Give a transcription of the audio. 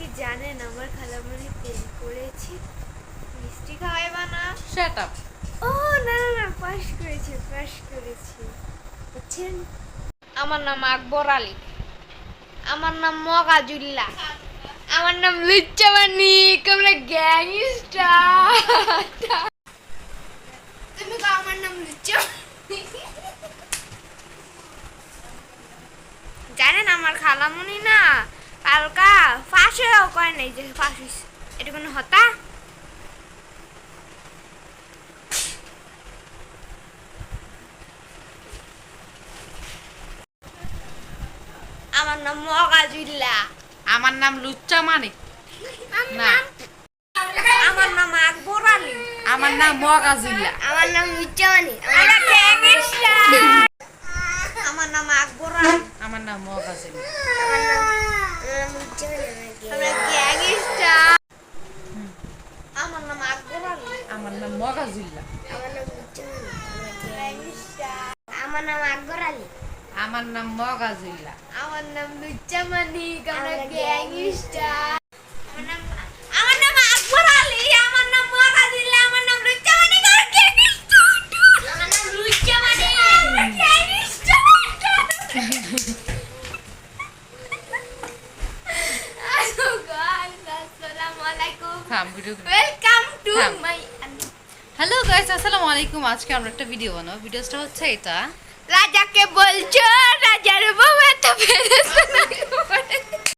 কি জানেন আমার খালামণি তেল করেছি মিষ্টি খাওয়াইবা না? Shut up. ও না না না, পাস করেছি বুঝছেন। আমার নাম আকবর আলী, আমার নাম মগাজুল্লাহ, আমার নাম লুচ্চা মানিক, আমরা গ্যাংস্টার। তুমি কও আমার নাম লুচ্চা মানিক। জানেন আমার খালামণি না কালকা ফাঁসেও কয় নাই যে ফাঁস হইছে, এটা কোনো হতা? আমার নাম মগাজুল্লাহ, আমার নাম লুচ্চা মানিক না, আমার নাম আকবর আলী, আমার নাম মগাজুল্লাহ, আমার নাম লুচ্চা মানিক, আমরা গ্যাংস্টার। আমার নাম আকবর আলী, আমার নাম মগাজুল্লাহ। আমার নাম লুচ্চা মানিক, আমরা গ্যাংস্টার। আমার নাম আকবর আলী, আমার নাম মগাজুল্লাহ, আমার নাম লুচ্চা মানিক, আমরা গ্যাংস্টার। আমার নাম আকবর আলী, আমার নাম মগাজুল্লাহ, আমার নাম লুচ্চা মানিক, আমরা গ্যাংস্টার। আমার নাম আকবর আলী, আমার নাম মগাজুল্লাহ, আমার নাম লুচ্চা মানিক, আমরা গ্যাংস্টার। আমার নাম লুচ্চা মানিক, আমরা গ্যাংস্টার। হ্যালো গাইস, আসসালামু আলাইকুম, ওয়েলকাম টু থাম। মাই। হ্যালো গাইস, আসসালামু আলাইকুম। আজকে আমরা একটা ভিডিও বানাবো। ভিডিওটা হচ্ছে এটা। রাজাকে বলছো রাজার বউ এত ফেরেশতা